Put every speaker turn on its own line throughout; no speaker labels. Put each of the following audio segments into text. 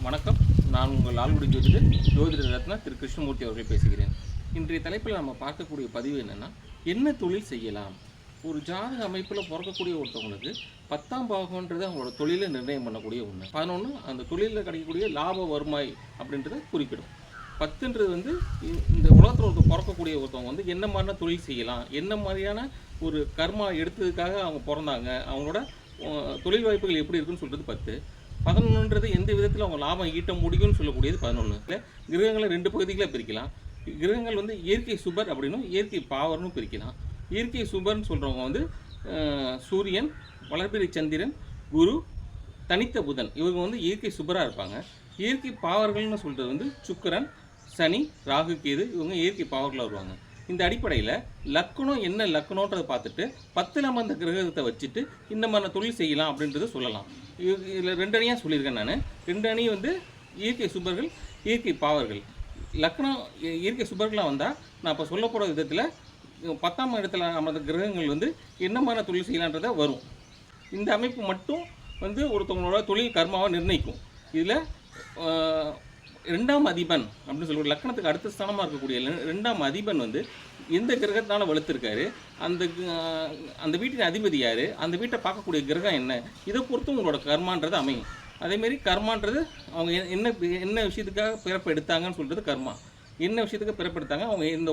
வணக்கம். நான் உங்கள் ஆள்குடி ஜோதிட ரத்னா திரு கிருஷ்ணமூர்த்தி அவர்கள் பேசுகிறேன். இன்றைய தலைப்பில் நம்ம பார்க்கக்கூடிய பதிவு என்னென்னா, என்ன தொழில் செய்யலாம்? ஒரு ஜாதக அமைப்பில் பிறக்கக்கூடிய ஒருத்தவங்களுக்கு 10ஆம் பாகம்ன்றது அவங்களோட தொழிலை நிர்ணயம் பண்ணக்கூடிய ஒன்று. 11 அந்த தொழிலில் கிடைக்கக்கூடிய லாப வருமாய் அப்படின்றத குறிப்பிடும். 10ன்றது இந்த உலகத்தில் பிறக்கக்கூடிய ஒருத்தவங்க என்ன மாதிரியான தொழில் செய்யலாம், என்ன மாதிரியான ஒரு கர்மா எடுத்ததுக்காக அவங்க பிறந்தாங்க, அவங்களோட தொழில் வாய்ப்புகள் எப்படி இருக்குன்னு சொல்கிறது 10. 11ன்றது எந்த விதத்தில் அவங்க லாபம் ஈட்ட முடியும்னு சொல்லக்கூடியது 11. கிரகங்களை 2 பகுதிகளை பிரிக்கலாம். கிரகங்கள் இயற்கை சுபர் அப்படின்னும் இயற்கை பாவர்னு பிரிக்கலாம். இயற்கை சுபர்னு சொல்கிறவங்க சூரியன், வளர்பிறை சந்திரன், குரு, தனித்த புதன், இவங்க இயற்கை சுபராக இருப்பாங்க. இயற்கை பாவர்கள்னு சொல்கிறது சுக்கிரன், சனி, ராகு, கேது, இவங்க இயற்கை பாவர்களாக வருவாங்க. இந்த அடிப்படையில் லக்கணம் என்ன லக்கணன்றதை பார்த்துட்டு 10ல் அந்த கிரகத்தை வச்சுட்டு இந்த மாதிரி தொழில் செய்யலாம் அப்படின்றத சொல்லலாம். இதில் 2 அணியாக சொல்லியிருக்கேன் நான். 2 அணி இயற்கை சுபர்கள், இயற்கை பாவர்கள். லக்னம் இயற்கை சுபர்களாக வந்தால் நான் இப்போ சொல்ல போகிற விதத்தில் 10ஆம் இடத்துல அமர்ந்த கிரகங்கள் என்ன மாதிரி தொழில் செய்யலான்றதை வரும். இந்த அமைப்பு மட்டும் ஒருத்தவங்களோட தொழில் கர்மாவை நிர்ணயிக்கும். இதில் 2ஆம் அதிபன் அப்படின்னு சொல்லுவோம். லக்னத்துக்கு அடுத்த ஸ்தானமாக இருக்கக்கூடிய 2ஆம் அதிபன் எந்த கிரகத்தினால வலுத்திருக்காரு, அந்த வீட்டின் அதிபதி யார், அந்த வீட்டை பார்க்கக்கூடிய கிரகம் என்ன, இதை பொறுத்து உங்களோட கர்மான்றது அமையும். அதேமாரி கர்மான்றது அவங்க என்ன விஷயத்துக்காக பிறப்பு எடுத்தாங்கன்னு சொல்கிறது கர்மா. என்ன விஷயத்துக்காக பிறப்பெடுத்தாங்க, அவங்க இந்த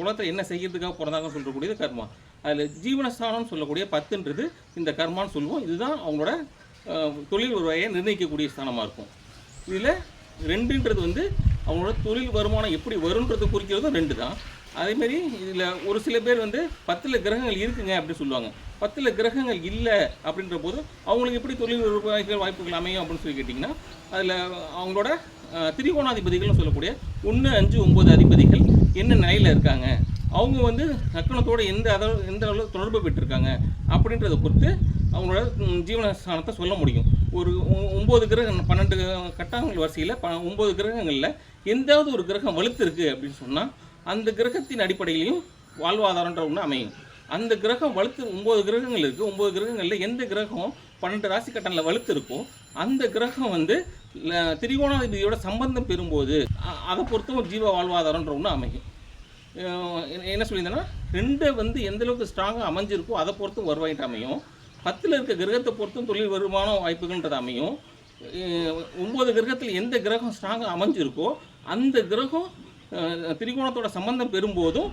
உலகத்தில் என்ன செய்கிறதுக்காக பிறந்தாங்கன்னு சொல்லக்கூடியது கர்மா. அதில் ஜீவனஸ்தானம்னு சொல்லக்கூடிய 10ன்றது இந்த கர்மான்னு சொல்லுவோம். இதுதான் அவங்களோட தொழில் வருவாயை நிர்ணயிக்கக்கூடிய ஸ்தானமாக இருக்கும். இதில் 2ன்றது அவங்களோட தொழில் வருமானம் எப்படி வரும்ன்றது குறிக்கிறதும் 2 தான். அதேமாரி இதில் ஒரு சில பேர் 10ல் கிரகங்கள் இருக்குங்க அப்படின்னு சொல்லுவாங்க. 10ல் கிரகங்கள் இல்லை அப்படின்ற போது அவங்களுக்கு எப்படி தொழில் வாய்ப்புகள் அமையும் அப்படின்னு சொல்லி கேட்டிங்கன்னா, அதில் அவங்களோட திரிகோணாதிபதிகள்னு சொல்லக்கூடிய 1, 5, 9 அதிபதிகள் என்ன நிலையில் இருக்காங்க, அவங்க லக்னத்தோடு எந்த அளவு தொடர்பு பெற்றிருக்காங்க அப்படின்றத பொறுத்து அவங்களோட ஜீவனஸ்தானத்தை சொல்ல முடியும். ஒரு 9 கிரகம் 12 கட்டாங்கள் வரிசையில் 9 கிரகங்களில் எந்தாவது ஒரு கிரகம் வலுத்திருக்கு அப்படின்னு சொன்னால் அந்த கிரகத்தின் அடிப்படையிலையும் வாழ்வாதாரன்ற ஒன்று அமையும். அந்த கிரகம் வலுத்து 9 கிரகங்கள் இருக்குது. 9 கிரகங்களில் எந்த கிரகம் 12 ராசி கட்டணில் வலுத்து இருக்கோ அந்த கிரகம் திரிகோணாதிபதியோட சம்பந்தம் பெறும்போது அதை பொறுத்தும் ஒரு ஜீவ வாழ்வாதாரன்ற ஒன்று அமையும். என்ன சொல்லியிருந்தேன்னா 2 எந்த அளவுக்கு ஸ்ட்ராங்காக அமைஞ்சிருக்கோ அதை பொறுத்தும் வருவாயிட்டு அமையும். 10ல் இருக்க கிரகத்தை பொறுத்தும் தொழில் வருமான வாய்ப்புகள்ன்றது அமையும். 9 கிரகத்தில் எந்த கிரகம் ஸ்ட்ராங்காக அமைஞ்சிருக்கோ அந்த கிரகம் திரிகோணத்தோட சம்பந்தம் பெறும்போதும்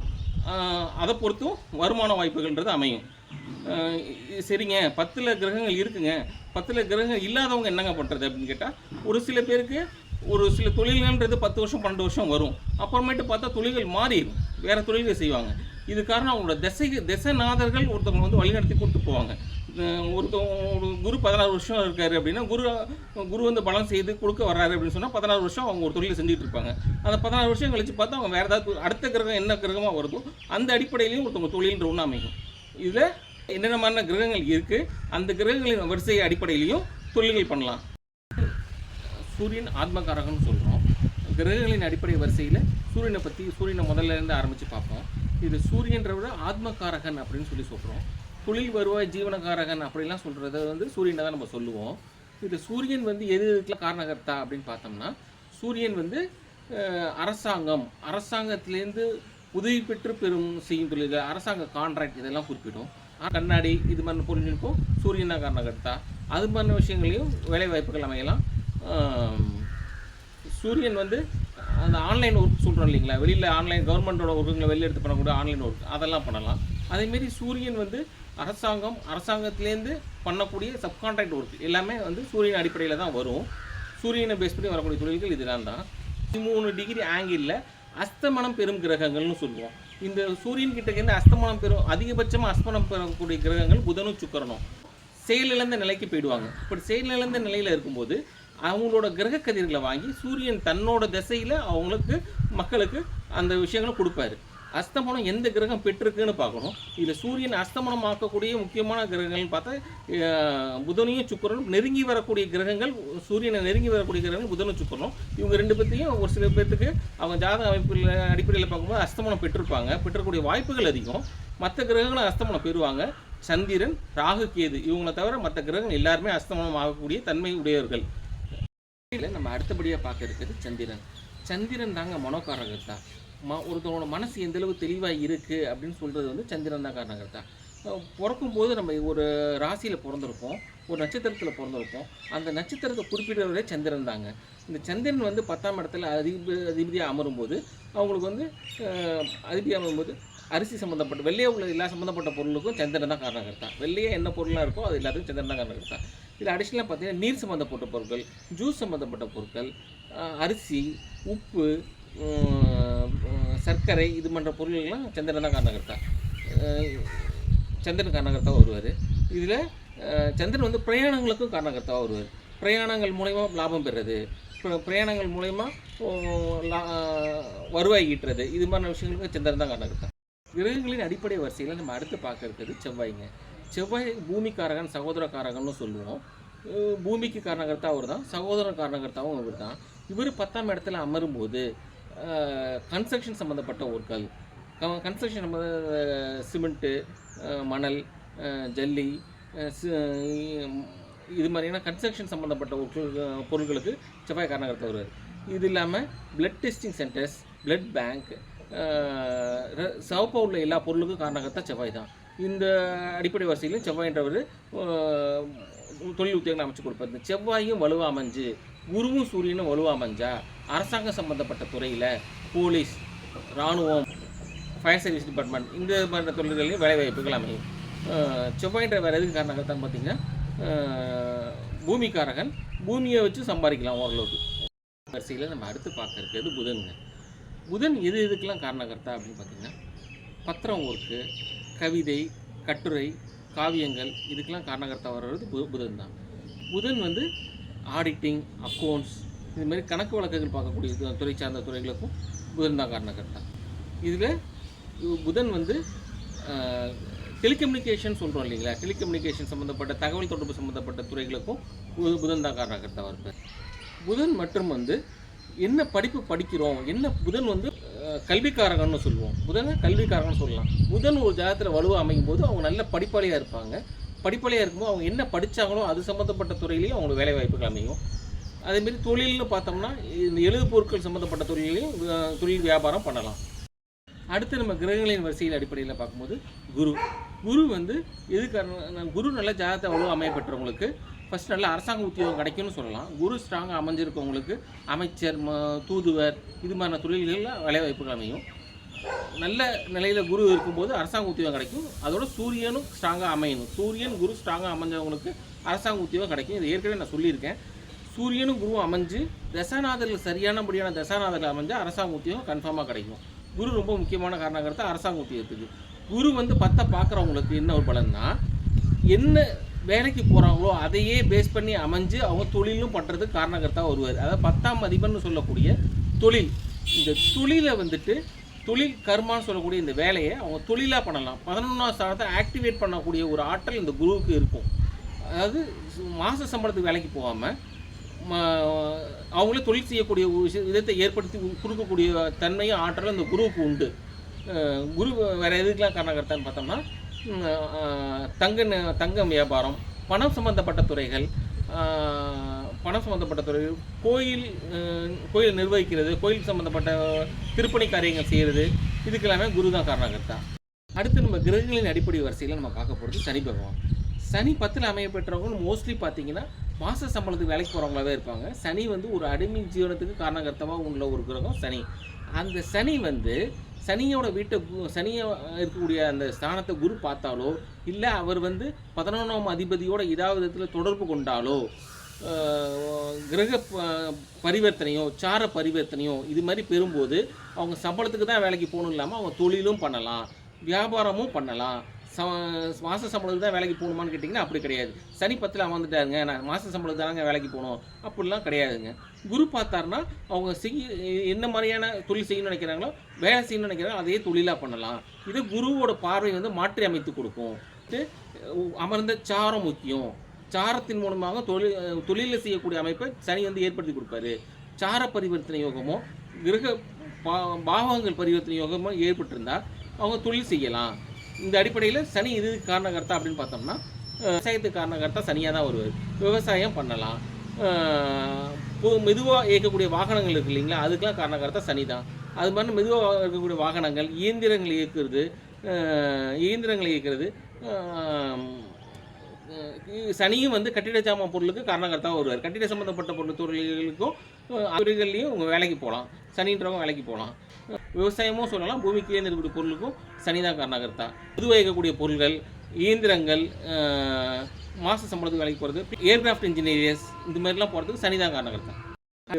அதை பொறுத்தும் வருமான வாய்ப்புகள்ன்றது அமையும். சரிங்க, 10ல் கிரகங்கள் இருக்குங்க, 10ல் கிரகங்கள் இல்லாதவங்க என்னங்க பண்ணுறது அப்படின்னு கேட்டால், ஒரு சில பேருக்கு ஒரு சில தொழில்கள்ன்றது 10 வருஷம் 12 வருஷம் வரும். அப்புறமேட்டு பார்த்தா தொழில்கள் மாறிடும், வேறு தொழில்கள் செய்வாங்க. இது காரணம் அவங்களோட திசைநாதர்கள் ஒருத்தவங்க வழிநடத்தி கூப்பிட்டு போவாங்க. ஒரு குரு 16 வருஷம் இருக்காரு அப்படின்னா குரு பலம் செய்து கொடுக்க வர்றாரு அப்படின்னு சொன்னால் 16 வருஷம் அவங்க ஒரு தொழிலை செஞ்சுட்டு இருப்பாங்க. அந்த 16 வருஷம் கழிச்சு பார்த்தா அவங்க வேறு ஏதாவது அடுத்த கிரகம் என்ன கிரகமாக வருதோ அந்த அடிப்படையிலையும் ஒருத்தவங்க தொழில்ன்ற ஒன்று அமையும். இதில் என்னென்ன மாதிரியான கிரகங்கள் இருக்குது, அந்த கிரகங்களின் வரிசை அடிப்படையிலையும் தொழில்கள் பண்ணலாம். சூரியன் ஆத்மகாரகன்னு சொல்கிறோம். கிரகங்களின் அடிப்படை வரிசையில் சூரியனை முதல்ல இருந்து ஆரம்பித்து பார்ப்போம். இது சூரியன்றவிட ஆத்மகாரகன் அப்படின்னு சொல்லி சொல்கிறோம். தொழில் வருவாய் ஜீவனகாரகன் அப்படிலாம் சொல்கிறது சூரியனை தான் நம்ம சொல்லுவோம். இது சூரியன் எதுக்கெல்லாம் காரணகர்த்தா அப்படின்னு பார்த்தோம்னா, சூரியன் அரசாங்கத்திலேருந்து உதவி பெற்று செய்யும் தொழில்கள், அரசாங்க கான்ட்ராக்ட் இதெல்லாம் குறிப்பிடும். கண்ணாடி இது மாதிரி புரிஞ்சுருக்கும் சூரியன் தான் காரணகர்த்தா. அது மாதிரி விஷயங்களையும் வேலை வாய்ப்புகள் அமையலாம். சூரியன் அந்த ஆன்லைன் ஒர்க் சொல்கிறோம் இல்லைங்களா, வெளியில் ஆன்லைன் கவர்மெண்ட்டோட ஒர்க்குங்களை வெளியில் எடுத்து பண்ணக்கூடிய ஆன்லைன் ஒர்க் அதெல்லாம் பண்ணலாம். அதேமாரி சூரியன் அரசாங்கத்திலேருந்து பண்ணக்கூடிய சப்கான்ட்ராக்ட் ஒர்க் எல்லாமே சூரியன் அடிப்படையில் தான் வரும். சூரியனை பேஸ் பண்ணி வரக்கூடிய தொழில்கள் இதெல்லாம் தான். 13 டிகிரி ஆங்கிளில் அஸ்தமனம் பெறும் கிரகங்கள்னு சொல்லுவோம். இந்த சூரியன் கிட்டேருந்து அதிகபட்சமாக அஸ்தமனம் பெறக்கூடிய கிரகங்கள் புதனும் சுக்கிரனும் செயலிழந்த நிலைக்கு போயிடுவாங்க. இப்படி செயலிழந்த நிலையில் இருக்கும்போது அவங்களோட கிரக கதிர்களை வாங்கி சூரியன் தன்னோட திசையில் மக்களுக்கு அந்த விஷயங்களை கொடுப்பாரு. அஸ்தமனம் எந்த கிரகம் பெற்றிருக்குன்னு பார்க்கணும். இதில் சூரியன் அஸ்தமனம் ஆக்கக்கூடிய முக்கியமான கிரகங்கள்னு பார்த்தா புதனையும் சுக்கிரனும் நெருங்கி வரக்கூடிய கிரகங்கள், சூரியனை நெருங்கி வரக்கூடிய கிரகங்கள் புதனும் சுக்கிரனும். இவங்க 2 பேர்த்தையும் ஒரு சில பேர்த்துக்கு அவங்க ஜாதக அமைப்பில் அடிப்படையில் பார்க்கும்போது அஸ்தமனம் பெற்றக்கூடிய வாய்ப்புகள் அதிகம். மற்ற கிரகங்களும் அஸ்தமனம் பெறுவாங்க. சந்திரன், ராகு, கேது இவங்களை தவிர மற்ற கிரகங்கள் எல்லாருமே அஸ்தமனம் ஆகக்கூடிய தன்மை உடையவர்கள். இல்லை நம்ம அடுத்தபடியாக பார்க்க இருக்கிறது சந்திரன். சந்திரன் தாங்க மனோகாரகர்த்தா. ஒருத்தவங்களோட மனசு எந்தளவு தெளிவாக இருக்குது அப்படின்னு சொல்கிறது வந்து சந்திரன் தான் காரணகர்த்தா. பிறக்கும்போது நம்ம ஒரு ராசியில் பிறந்திருப்போம், ஒரு நட்சத்திரத்தில் பிறந்திருப்போம். அந்த நட்சத்திரத்தை குறிப்பிடுறவரே சந்திரன் தாங்க. இந்த சந்திரன் வந்து 10ஆம் இடத்துல அதிபதியாக அமரும்போது அவங்களுக்கு வந்து அதிபதியாக அமரும்போது அரிசி சம்மந்தப்பட்ட வெள்ளையாக உள்ள எல்லா சம்மந்தப்பட்ட பொருளுக்கும் சந்திரன் தான் காரணகர்த்தா. வெள்ளையாக என்ன பொருளாக இருக்கோ அது எல்லாத்துக்கும் சந்திரன் தான் காரணகர்த்தா. இதில் அடிஷ்னலாக பார்த்தீங்கன்னா நீர் சம்மந்தப்பட்ட பொருட்கள், ஜூஸ் சம்மந்தப்பட்ட பொருட்கள், அரிசி, உப்பு, சர்க்கரை, இது போன்ற பொருள்கள்லாம் சந்திரன் தான் காரணகர்த்தா. சந்திரன் காரணகர்த்தாவாக வருவார். இதில் சந்திரன் வந்து பிரயாணங்களுக்கும் காரணகர்த்தாவாக வருவார். பிரயாணங்கள் மூலயமா லாபம் பெறுறது, பிரயாணங்கள் மூலயமா வருவாய் ஈட்டுறது, இது மாதிரி விஷயங்களுக்கு சந்திரன் தான் காரணகர்த்தா. கிரகங்களின் அடிப்படை வரிசையில் நம்ம அடுத்து பார்க்க இருக்கிறது செவ்வாய்ங்க. செவ்வாய் பூமிக்காரகன், சகோதரக்காரகன்னு சொல்லுவோம். பூமிக்கு காரணகர்த்தா அவர் தான், சகோதர காரணகர்த்தாவும் இவர் தான். இவர் 10ஆம் இடத்துல அமரும்போது கன்ஸ்ட்ரக்ஷன் சம்மந்தப்பட்ட பொருட்கள், கன்ஸ்ட்ரக்ஷன் சிமெண்ட்டு, மணல், ஜல்லி, இது மாதிரியான கன்ஸ்ட்ரக்ஷன் சம்மந்தப்பட்ட பொருட்களுக்கு செவ்வாய் காரணகர்த்தா வருவார். இது இல்லாமல் blood testing centres, blood bank, சிவப்பாக உள்ள எல்லா பொருளுக்கும் காரணகர்த்தா செவ்வாய் தான். இந்த அடிப்படை வரிசையிலும் செவ்வாய்ன்றவர் தொழில் உத்தியோகம் அமைச்சு கொடுப்பாரு. செவ்வாயும் வலுவாக அமைஞ்சு குருவும் சூரியனும் வலுவாக அமைஞ்சா அரசாங்கம் சம்மந்தப்பட்ட துறையில் போலீஸ், இராணுவம், ஃபயர் சர்வீஸ் டிபார்ட்மெண்ட், இந்த மாதிரி தொழில்களையும் வேலைவாய்ப்புகள் அமையும். செவ்வாய்ன்ற வேறு எதுக்கு காரணகர்த்தான்னு பார்த்தீங்கன்னா பூமிக்காரகன், பூமியை வச்சு சம்பாதிக்கலாம் ஓரளவுக்கு. வரிசையில் நம்ம அடுத்து பார்க்க இருக்கிறது புதனுங்க. புதன் இதுக்கெல்லாம் காரணகர்த்தா அப்படின்னு பார்த்திங்கன்னா பத்திரம் ஒர்க்கு, கவிதை, கட்டுரை, காவியங்கள், இதுக்கெல்லாம் காரணகர்த்தா வர்றது புதன் தான். புதன் வந்து ஆடிட்டிங், அக்கௌண்ட்ஸ், இதுமாரி கணக்கு வழக்குகள் பார்க்கக்கூடிய துறை சார்ந்த துறைகளுக்கும் புதன் தான் காரணகர்த்தா. இதில் புதன் வந்து டெலிகம்யூனிகேஷன் சொல்கிறோம் இல்லைங்களா, டெலிகம்யூனிகேஷன் சம்மந்தப்பட்ட தகவல் தொடர்பு சம்மந்தப்பட்ட துறைகளுக்கும் புதன் தான் காரணகர்த்தாவாக இருப்பார். புதன் மற்றும் வந்து என்ன படிப்பு படிக்கிறோம், என்ன புதன் வந்து கல்விக்காரகன்னு சொல்லுவோம், புதனை கல்விக்காரகன்னு சொல்லலாம். புதன் ஒரு ஜாதகத்தில் வலுவாக அமையும் போது அவங்க நல்ல படிப்பாளியாக இருப்பாங்க. படிப்பாளியாக இருக்கும்போது அவங்க என்ன படித்தாங்களோ அது சம்மந்தப்பட்ட துறையிலையும் அவங்களுக்கு வேலை வாய்ப்புகள் அமையும். அதேமாரி தொழில்னு பார்த்தோம்னா இந்த எழுது பொருட்கள் சம்மந்தப்பட்ட தொழிலையும் தொழில் வியாபாரம் பண்ணலாம். அடுத்து நம்ம கிரகங்களின் வரிசையில் அடிப்படையில் பார்க்கும்போது குரு வந்து எதுக்கான குரு நல்ல ஜாதகத்தை வலுவாக அமையப்பட்டவங்களுக்கு ஃபஸ்ட் நல்ல அரசாங்க உத்தியோகம் கிடைக்கும்னு சொல்லலாம். குரு ஸ்ட்ராங்காக அமைஞ்சிருக்கவங்களுக்கு அமைச்சர், தூதுவர், இது மாதிரியான தொழில்களில் வேலைவாய்ப்புகள் அமையும். நல்ல நிலையில் குரு இருக்கும்போது அரசாங்க உத்தியோகம் கிடைக்கும். அதோட சூரியனும் ஸ்ட்ராங்காக அமையணும். சூரியன் குரு ஸ்ட்ராங்காக அமைஞ்சவங்களுக்கு அரசாங்க உத்தியோகம் கிடைக்கும். இது ஏற்கனவே நான் சொல்லியிருக்கேன். சூரியனும் குருவும் அமைஞ்சு தசாநாதர்கள் சரியானபடியான தசாநாதர்கள் அமைஞ்சால் அரசாங்க உத்தியோகம் கன்ஃபார்மாக கிடைக்கும். குரு ரொம்ப முக்கியமான காரணங்கிறத அரசாங்க உத்தியோகத்துக்கு. குரு வந்து 10 பார்க்குறவங்களுக்கு என்ன ஒரு பலன்னா, என்ன வேலைக்கு போகிறாங்களோ அதையே பேஸ் பண்ணி அமைஞ்சு அவங்க தொழிலும் பண்ணுறதுக்கு காரணகர்த்தா வருவார். அதாவது 10ஆம் அதிபன்னு சொல்லக்கூடிய தொழில், இந்த தொழிலை வந்துட்டு தொழில் கர்மான்னு சொல்லக்கூடிய இந்த வேலையை அவங்க தொழிலாக பண்ணலாம். 11ஆம் ஸ்தானத்தை ஆக்டிவேட் பண்ணக்கூடிய ஒரு ஆற்றல் இந்த குருவுக்கு இருக்கும். அதாவது மாத சம்பளத்துக்கு வேலைக்கு போகாமல் அவங்களே தொழில் செய்யக்கூடிய விதத்தை ஏற்படுத்தி கொடுக்கக்கூடிய தன்மையும் ஆற்றலும் இந்த குருவுக்கு உண்டு. குரு வேறு எதுக்கெலாம் காரணகர்த்தான்னு பார்த்தோம்னா தங்கம் வியாபாரம், பணம் சம்மந்தப்பட்ட துறைகள், கோயில் நிர்வகிக்கிறது, கோயில் சம்மந்தப்பட்ட திருப்பணி காரியங்கள் செய்கிறது, இதுக்கெல்லாமே குரு தான் காரணகர்த்தா. அடுத்து நம்ம கிரகங்களின் அடிப்படை வரிசையில் நம்ம பார்க்க போகிறது சனி பகவான். சனி 10ல் அமைய பெற்றவங்க மோஸ்ட்லி பார்த்தீங்கன்னா மாத சம்பளத்துக்கு வேலைக்கு போகிறவங்களாவே இருப்பாங்க. சனி வந்து ஒரு அடிமை ஜீவனத்துக்கு காரணகர்த்தமாக உள்ள ஒரு கிரகம் சனி. அந்த சனி வந்து சனியோட சனியை இருக்கக்கூடிய அந்த ஸ்தானத்தை குரு பார்த்தாலோ, இல்லை அவர் வந்து 11ஆம் அதிபதியோட ஏதாவது விதத்தில் தொடர்பு கொண்டாலோ, கிரக பரிவர்த்தனையோ சார பரிவர்த்தனையோ இது மாதிரி பெறும்போது அவங்க சம்பளத்துக்கு தான் வேலைக்கு போகணும் இல்லாமல் அவங்க தொழிலும் பண்ணலாம், வியாபாரமும் பண்ணலாம். மாத சம்பளத்துக்கு தான் வேலைக்கு போகணுமான்னு கேட்டிங்கன்னா அப்படி கிடையாது. சனி 10ல் அமர்ந்துட்டாருங்க, நான் மாத சம்பளத்துக்கு தானங்க வேலைக்கு போகணும் அப்படிலாம் கிடையாதுங்க. குரு பார்த்தாருன்னா அவங்க என்ன மாதிரியான தொழில் செய்யணும்னு நினைக்கிறாங்களோ, வேலை செய்யணும்னு நினைக்கிறாங்களோ அதே தொழிலாக பண்ணலாம். இது குருவோட பார்வை வந்து மாற்றி அமைத்து கொடுக்கும். அமர்ந்த சாரம் முக்கியம். சாரத்தின் மூலமாக தொழிலில் செய்யக்கூடிய அமைப்பை சனி வந்து ஏற்படுத்தி கொடுப்பாரு. சார பரிவர்த்தனை யோகமோ கிரக பாவங்கள் பரிவர்த்தனை யோகமோ ஏற்பட்டிருந்தால் அவங்க தொழில் செய்யலாம். இந்த அடிப்படையில் சனி இது காரணகர்த்தா அப்படின்னு பார்த்தோம்னா விவசாயத்துக்கு காரணகர்த்தா சனியாக தான் வருவார். விவசாயம் பண்ணலாம், மெதுவாக இயக்கக்கூடிய வாகனங்கள் இருக்குது இல்லைங்களா, அதுக்கெலாம் காரணகர்த்தா சனி தான். அது மாதிரி மெதுவாக இருக்கக்கூடிய வாகனங்கள், இயந்திரங்கள் இயக்கிறது சனியும் வந்து கட்டிட சாமான் பொருளுக்கு காரணகர்த்தாவும் வருவார். கட்டிட சம்மந்தப்பட்ட பொருள் துறைகளுக்கும் துறைகள்லையும் உங்கள் வேலைக்கு போகலாம், சனின்றவங்க வேலைக்கு போகலாம். விவசாயமும் சொல்லலாம், பூமிக்கு இருக்கக்கூடிய பொருளுக்கும் சனி தான் காரணகர்த்தா. மெதுவாக இயக்கக்கூடிய பொருள்கள், இயந்திரங்கள், மாச சம்பளத்துக்கு வேலைக்கு போகிறது, ஏர்கிராஃப்ட் இன்ஜினியர்ஸ், இந்த மாதிரிலாம் போகிறதுக்கு சனி தான் காரணகர்த்தா.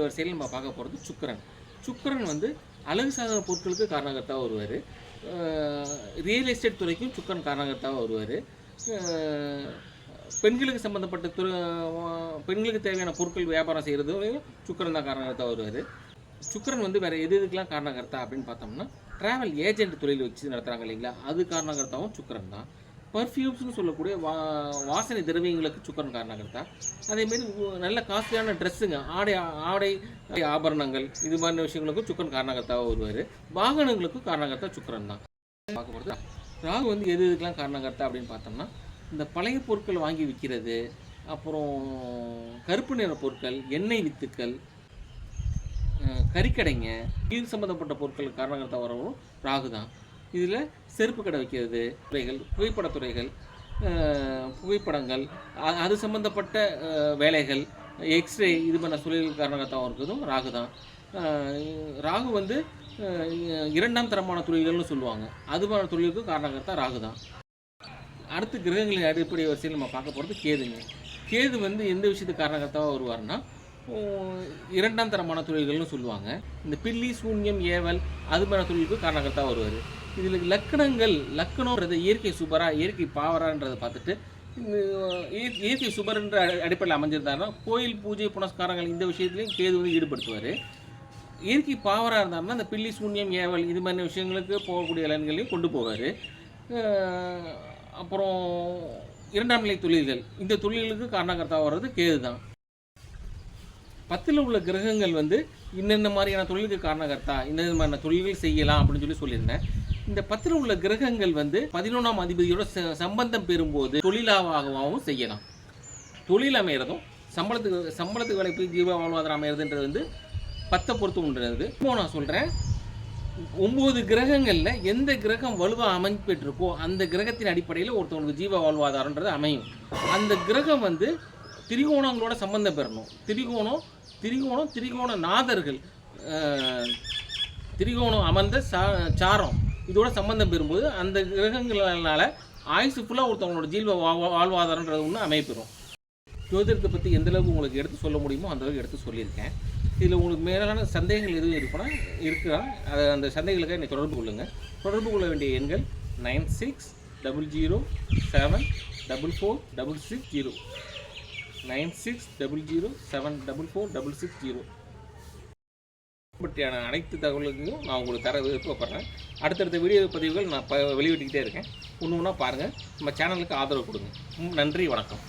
வரிசையில் நம்ம பார்க்க போகிறது சுக்கிரன். சுக்கிரன் வந்து அழகு சாதன பொருட்களுக்கு காரணகர்த்தாவாக வருவார். ரியல் எஸ்டேட் துறைக்கும் சுக்கிரன் காரணகர்த்தாவாக வருவார். பெண்களுக்கு சம்மந்தப்பட்ட பெண்களுக்கு தேவையான பொருட்கள் வியாபாரம் செய்கிறதும் சுக்கிரன் தான் காரணகர்த்தா வருவார். சுக்கிரன் வந்து வேறு எதுக்கெலாம் காரணகர்த்தா அப்படின்னு பார்த்தோம்னா, ட்ராவல் ஏஜென்ட் தொழில் வச்சு நடத்துகிறாங்க இல்லைங்களா, அது காரணகர்த்தாவும் சுக்கிரன் தான். பர்ஃப்யூம்ஸ்னு சொல்லக்கூடிய வாசனை திரவியங்களுக்கு சுக்கிரன் காரணகர்த்தா. அதேமாரி நல்ல காஸ்ட்லியான ட்ரெஸ்ஸுங்க, ஆடை ஆபரணங்கள், இது மாதிரி விஷயங்களுக்கும் சுக்கிரன் காரணகர்த்தாவாக வருவார். வாகனங்களுக்கும் காரணகர்த்தா சுக்கிரன் தான். பார்க்க போகிறது ராகு வந்து எதுக்கெலாம் காரணகர்த்தா அப்படின்னு பார்த்தோம்னா, இந்த பழைய பொருட்கள் வாங்கி விற்கிறது, அப்புறம் கருப்பு நிற பொருட்கள், எண்ணெய் வித்துக்கள், கறிக்கடைங்க, இது சம்மந்தப்பட்ட பொருட்கள் காரணகர்த்தா வரவும் ராகு தான். இதில் செருப்பு கடை வைக்கிறது துறைகள், புகைப்படத்துறைகள், புகைப்படங்கள், அது சம்மந்தப்பட்ட வேலைகள், எக்ஸ்ரே, இது பண்ண தொழில்கள் காரணகர்த்தாவும் இருக்கிறதும் ராகு தான். ராகு வந்து இரண்டாம் தரமான தொழில்கள்னு சொல்லுவாங்க, அது மாதிரி தொழிலுக்கு காரணகர்த்தா ராகு தான். அடுத்து கிரகங்களின் அடிப்படை வரிசையில் நம்ம பார்க்க போகிறது கேதுங்க. கேது வந்து எந்த விஷயத்துக்கு காரணகர்த்தாவாக வருவார்னா, இரண்டாம் தரமான தொழில்கள்னு சொல்லுவாங்க. இந்த பில்லி, சூன்யம், ஏவல், அது மாதிரி தொழிலுக்கு காரணகர்த்தாவாக வருவார். இதில் லக்கணம்ன்றது இயற்கை சுபரா இயற்கை பாவரான்றதை பார்த்துட்டு, இயற்கை சுபர்ன்ற அடிப்படையில் அமைஞ்சிருந்தாருன்னா கோயில் பூஜை புனஸ்காரங்கள் இந்த விஷயத்துலையும் கேது வந்து ஈடுபடுத்துவார். இயற்கை பாவராக இருந்தாருன்னா இந்த பில்லி, சூன்யம், ஏவல், இது மாதிரி விஷயங்களுக்கு போகக்கூடிய இளைஞர்களையும் கொண்டு போவார். அப்புறம் இரண்டாம் நிலை தொழில்கள், இந்த தொழில்களுக்கு காரணகர்த்தாவாக வர்றது கேது தான். 10ல் உள்ள கிரகங்கள் வந்து இன்னென்ன மாதிரியான தொழிலுக்கு காரணகர்த்தா, இந்த மாதிரியான தொழில்கள் செய்யலாம் அப்படின்னு சொல்லியிருந்தேன். இந்த 10ல் உள்ள கிரகங்கள் வந்து 11ஆம் அதிபதியோட சம்பந்தம் பெறும்போது தொழிலாகவும் செய்யலாம். தொழில் அமைகிறதும் சம்பளத்துக்கு வேலை போய் ஜீவ வாழ்வாதாரம் அமைகிறதுன்றது வந்து 10 பொறுத்து உண்டுறது. இப்போ நான் சொல்கிறேன், 9 கிரகங்களில் எந்த கிரகம் வலுவாக அமைப்பெற்றிருக்கோ அந்த கிரகத்தின் அடிப்படையில் ஒருத்தவங்களுக்கு ஜீவ வாழ்வாதாரன்றது அமையும். அந்த கிரகம் வந்து திரிகோணங்களோட சம்பந்தம் பெறணும். திரிகோண நாதர்கள், திரிகோணம் அமர்ந்த சாரம், இதோட சம்பந்தம் பெறும்போது அந்த கிரகங்களால் ஆயுசு ஃபுல்லாக ஒருத்தவங்களோட ஜீவ வாழ்வாதாரன்றது ஒன்று அமைப்பெறும். ஜோதிடத்தை பற்றி எந்தளவுக்கு உங்களுக்கு எடுத்து சொல்ல முடியுமோ அந்தளவுக்கு எடுத்து சொல்லியிருக்கேன். இதில் உங்களுக்கு மேலான சந்தேகங்கள் எதுவும் இருக்கிறான் அதை அந்த சந்தேகங்களுக்கு என்னை தொடர்பு கொள்ளுங்கள். தொடர்பு கொள்ள வேண்டிய எண்கள் 9600744660 9600744660. பற்றியான அனைத்து தகவல்களையும் நான் உங்களுக்கு தர விருப்பப்படுறேன். அடுத்தடுத்த வீடியோ பதிவுகள் நான் வெளியிட்டுக்கிட்டே இருக்கேன். ஒன்று ஒன்றா பாருங்கள். நம்ம சேனலுக்கு ஆதரவு கொடுங்க. நன்றி, வணக்கம்.